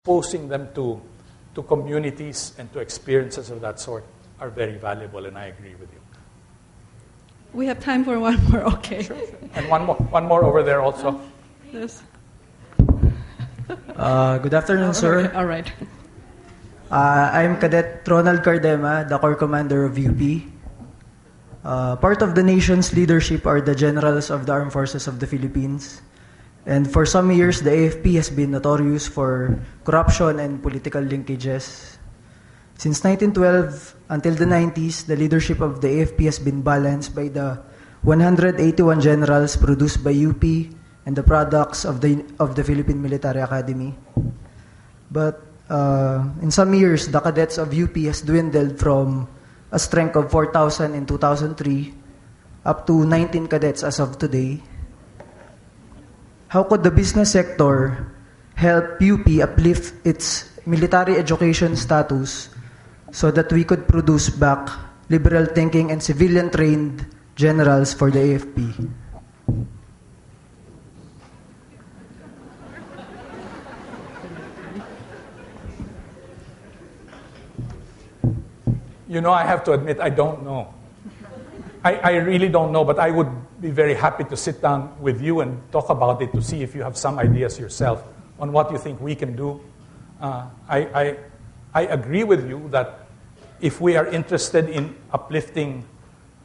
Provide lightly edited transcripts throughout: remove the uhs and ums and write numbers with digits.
exposing them to communities and to experiences of that sort are very valuable, and I agree with you. We have time for one more, okay. Sure. And one more over there also. Yes. Good afternoon, sir. All right. I'm Cadet Ronald Cardema, the Corps Commander of UP. Part of the nation's leadership are the generals of the Armed Forces of the Philippines. And for some years, the AFP has been notorious for corruption and political linkages. Since 1912 until the 90s, the leadership of the AFP has been balanced by the 181 generals produced by UP and the products of the Philippine Military Academy. But in some years, the cadets of UP has dwindled from a strength of 4,000 in 2003 up to 19 cadets as of today. How could the business sector help UP uplift its military education status so that we could produce back liberal thinking and civilian-trained generals for the AFP? You know, I have to admit, I don't know. I really don't know, but I would be very happy to sit down with you and talk about it to see if you have some ideas yourself on what you think we can do. I agree with you that if we are interested in uplifting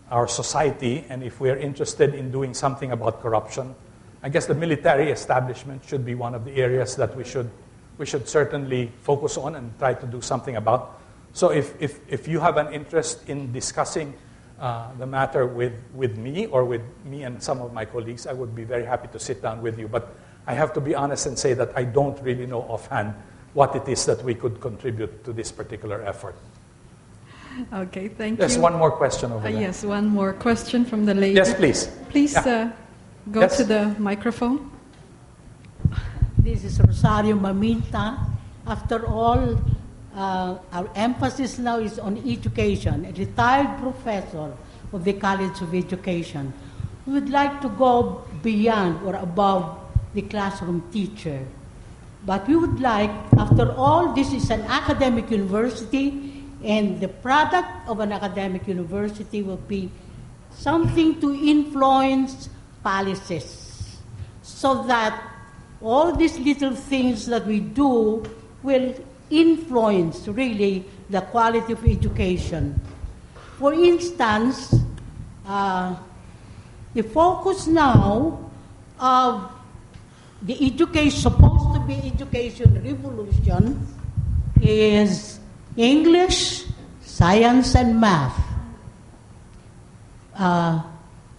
our society and if we are interested in doing something about corruption, I guess the military establishment should be one of the areas that we should certainly focus on and try to do something about. So if you have an interest in discussing the matter with me or with me and some of my colleagues, I would be very happy to sit down with you. But I have to be honest and say that I don't really know offhand what it is that we could contribute to this particular effort. Okay, thank you. There's one more question over there. Yes, one more question from the lady. Yes, please. Please go Yes. to the microphone. This is Rosario Maminta. After all, our emphasis now is on education. A retired professor of the College of Education. We would like to go beyond or above the classroom teacher. But we would like, after all, this is an academic university, and the product of an academic university will be something to influence policies so that all these little things that we do will influence really the quality of education. For instance, the focus now of the education, supposed to be education revolution, is English, science, and math.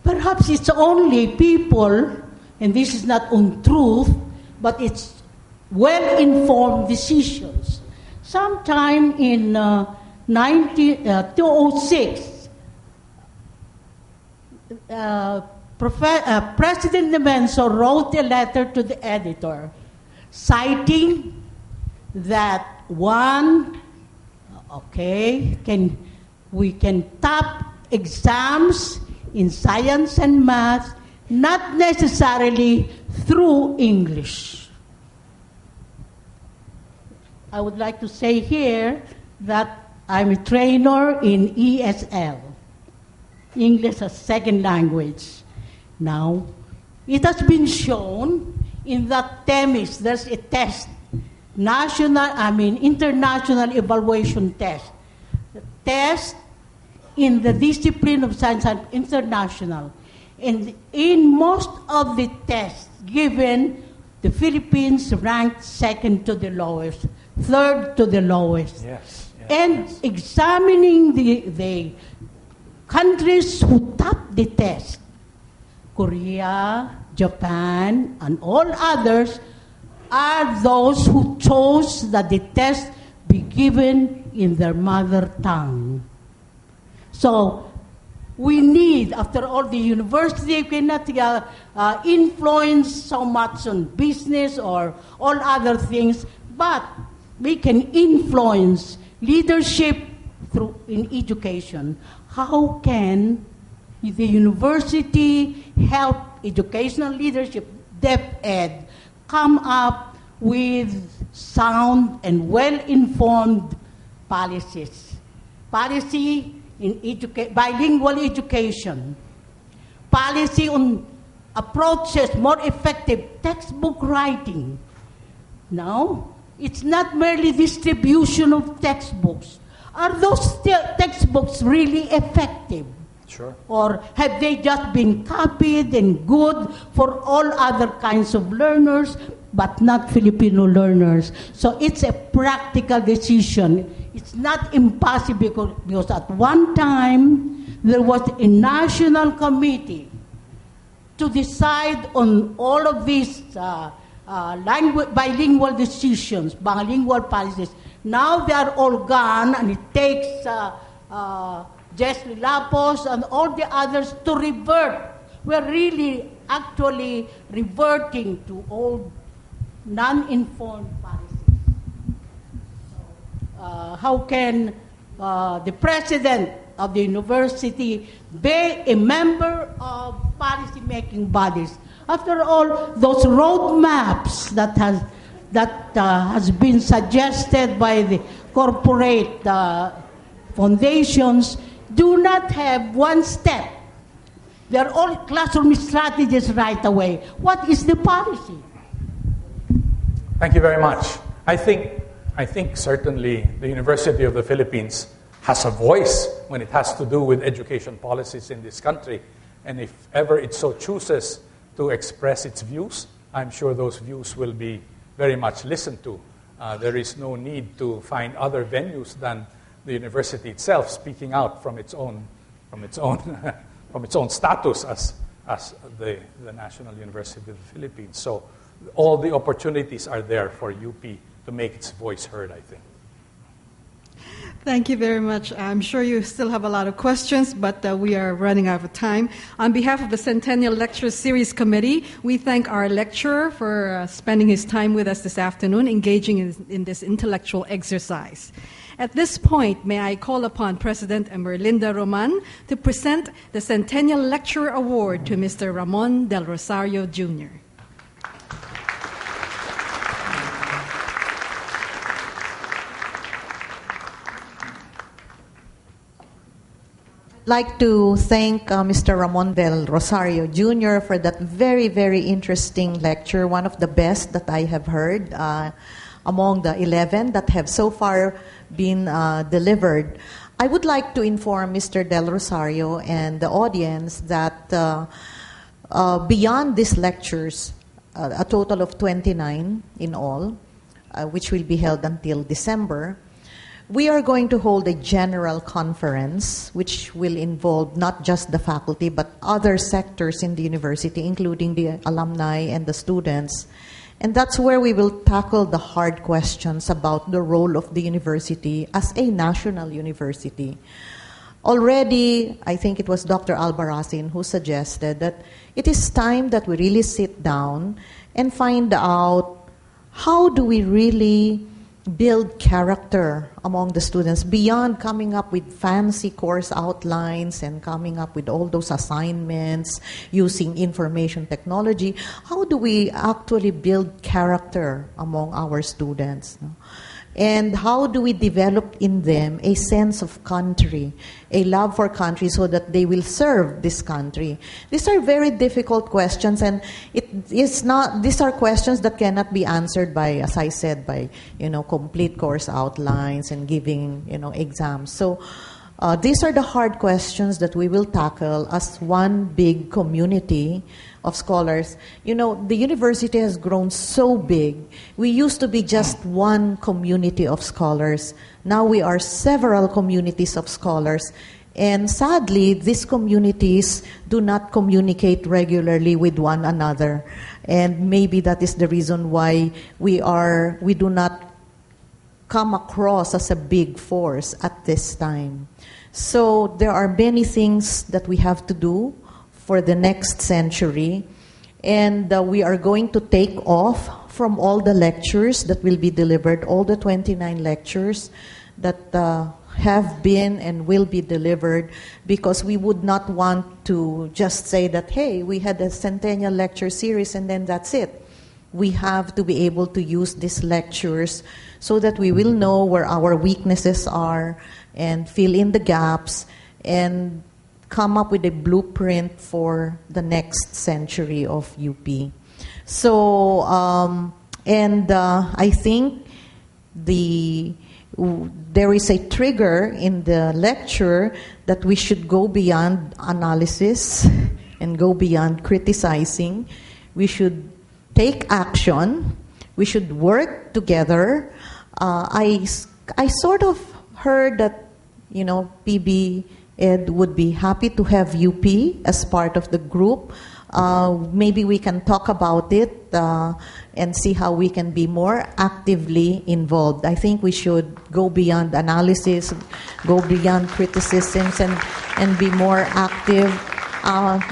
Perhaps it's only people, and this is not untruth, but it's well-informed decisions. Sometime in 2006, President Nemenso wrote a letter to the editor citing that we can top exams in science and math, not necessarily through English. I would like to say here that I'm a trainer in ESL, English as Second Language. Now, it has been shown in that TEMIS, there's a test, international evaluation test. The test in the discipline of science and international. And in most of the tests given, the Philippines ranked second to the lowest, third to the lowest. Yes. And examining the countries who topped the test, Korea, Japan, and all others, are those who chose that the test be given in their mother tongue. So we need, after all, the university cannot influence so much on business or all other things, but we can influence leadership in education. How can the university help educational leadership, DepEd, come up with sound and well-informed policies. Policy in bilingual education, policy on approaches, more effective textbook writing. Now, it's not merely distribution of textbooks. Are those textbooks really effective? Sure. Or have they just been copied and good for all other kinds of learners, but not Filipino learners? So it's a practical decision. It's not impossible because at one time there was a national committee to decide on all of these bilingual decisions, bilingual policies. Now they are all gone, and it takes Jesly Lapos and all the others to revert. We're really actually reverting to old, non-informed policies. How can the president of the university be a member of policy-making bodies? After all, those roadmaps that has been suggested by the corporate foundations do not have one step. They are all classroom strategies right away. What is the policy? Thank you very much. I think certainly the University of the Philippines has a voice when it has to do with education policies in this country. And if ever it so chooses to express its views, I'm sure those views will be very much listened to. There is no need to find other venues than the university itself speaking out from its own status as the National University of the Philippines. So all the opportunities are there for UP to make its voice heard, I think. Thank you very much. I'm sure you still have a lot of questions, but we are running out of time. On behalf of the Centennial Lecture Series Committee, we thank our lecturer for spending his time with us this afternoon, engaging in this intellectual exercise. At this point, may I call upon President Emerlinda Roman to present the Centennial Lecturer Award to Mr. Ramon Del Rosario, Jr. I'd like to thank Mr. Ramon Del Rosario, Jr. for that very, very interesting lecture, one of the best that I have heard among the 11 that have so far been delivered. I would like to inform Mr. Del Rosario and the audience that beyond these lectures, a total of 29 in all, which will be held until December, we are going to hold a general conference which will involve not just the faculty but other sectors in the university, including the alumni and the students. And that's where we will tackle the hard questions about the role of the university as a national university. Already, I think it was Dr. Albarracin who suggested that it is time that we really sit down and find out how do we really build character among the students beyond coming up with fancy course outlines and coming up with all those assignments using information technology. How do we actually build character among our students? And how do we develop in them a sense of country, a love for country so that they will serve this country? These are very difficult questions, and these are questions that cannot be answered by, as I said, by, complete course outlines and giving, exams. So these are the hard questions that we will tackle as one big community of scholars. The university has grown so big. We used to be just one community of scholars. Now we are several communities of scholars. And sadly, these communities do not communicate regularly with one another. And maybe that is the reason why we do not come across as a big force at this time. So there are many things that we have to do for the next century, and we are going to take off from all the lectures that will be delivered, all the 29 lectures that have been and will be delivered, because we would not want to just say that, hey, we had a Centennial Lecture Series and then that's it. we have to be able to use these lectures so that we will know where our weaknesses are and fill in the gaps and come up with a blueprint for the next century of UP. So, I think there is a trigger in the lecture that we should go beyond analysis and go beyond criticizing. We should take action. We should work together. I sort of heard that, PB Ed would be happy to have UP as part of the group. Maybe we can talk about it and see how we can be more actively involved. I think we should go beyond analysis, go beyond criticisms, and be more active.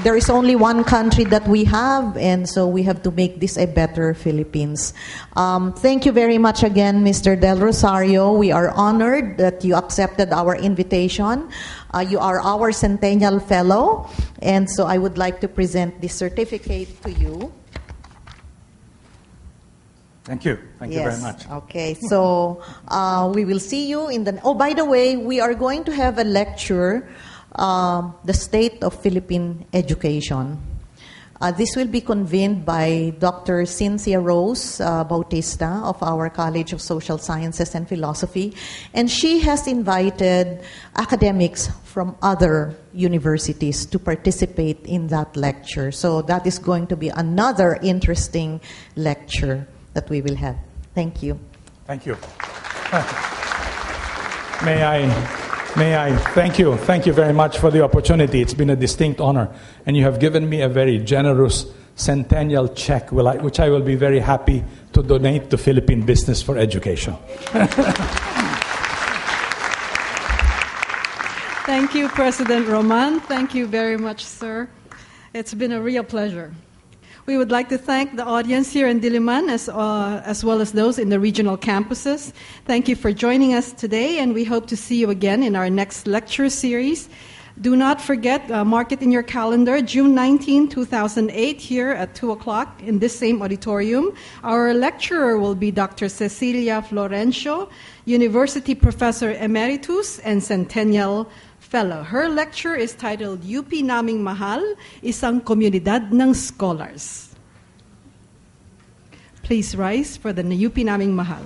There is only one country that we have, and so we have to make this a better Philippines. Thank you very much again, Mr. Del Rosario. We are honored that you accepted our invitation. You are our Centennial Fellow, and so I would like to present this certificate to you. Thank you. Thank you very much. Okay, so we will see you in the... Oh, by the way, we are going to have a lecture, The State of Philippine Education. This will be convened by Dr. Cynthia Rose Bautista of our College of Social Sciences and Philosophy, and she has invited academics from other universities to participate in that lecture. So that is going to be another interesting lecture that we will have. Thank you. Thank you. May I thank you. Thank you very much for the opportunity. It's been a distinct honor. And you have given me a very generous centennial check, which I will be very happy to donate to Philippine Business for Education. Thank you, President Roman. Thank you very much, sir. It's been a real pleasure. We would like to thank the audience here in Diliman as well as those in the regional campuses. Thank you for joining us today, and we hope to see you again in our next lecture series. Do not forget, mark it in your calendar, June 19, 2008, here at 2 o'clock in this same auditorium. Our lecturer will be Dr. Cecilia Florencio, University Professor Emeritus and Centennial Fellow. Her lecture is titled UP Naming Mahal, Isang Komunidad ng Scholars. Please rise for the UP Naming Mahal.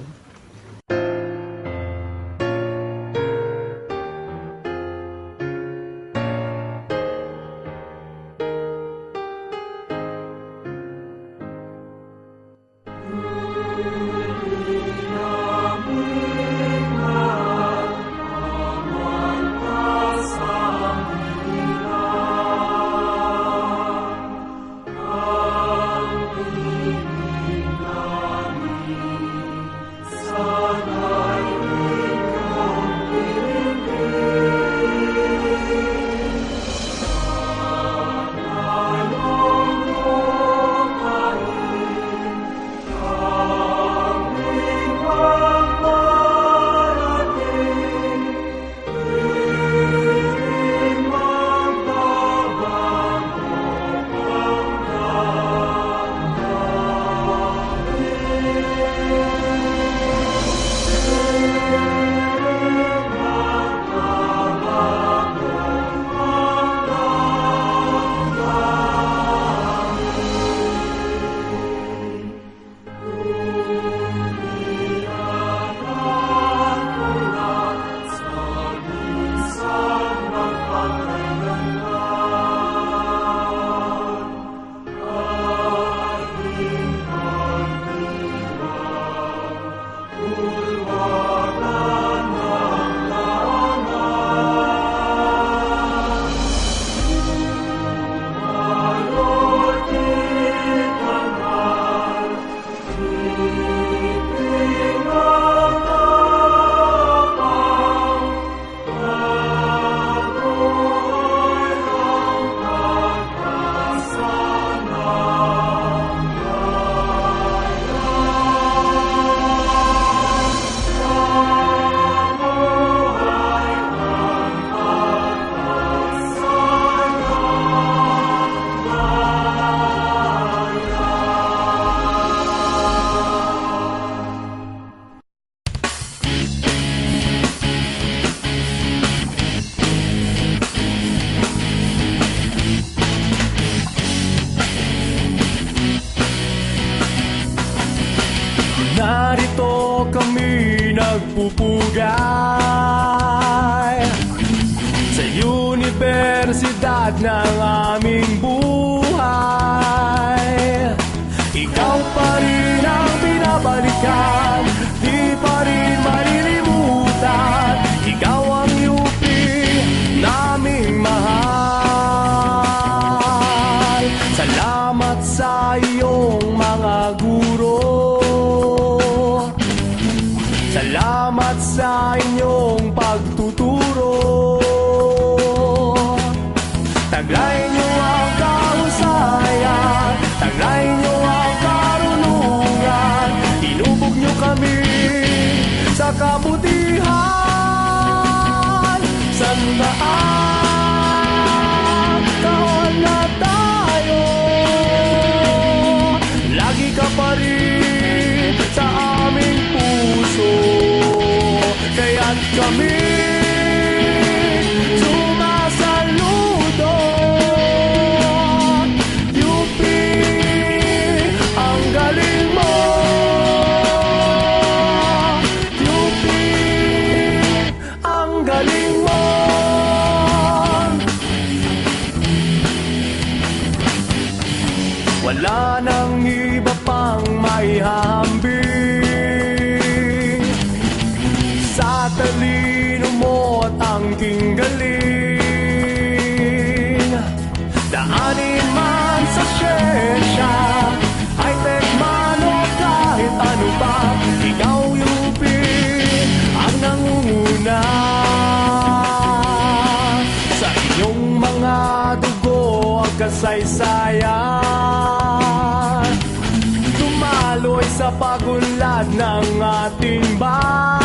pupugay sa universidad ng aming buhay. Ikaw pa rin ang binabalikan, di pa rin malilimutan. Ikaw ang UP naming mahal. Salamat sa iyong mga guro, salamat sa inyong pagtuturo. Taglay niyo ang kahusayan, taglay niyo ang karunungan. Inubog niyo kami sa kabutihan. Sandaan taon na tayo, lagi ka pa rin sa aming puso. Kaya't kami sumasaludo. UP, ang galing mo. UP, ang galing mo. Wala nang iba pang maihahambing sa talino mo at angking galing. Daanin man sa siyensya, high-tech man o kahit ano pa, ikaw UP ang nangunguna. Sa iyong mga dugo ang kasaysayan, dumaloy sa pagunlad ng ating bayan.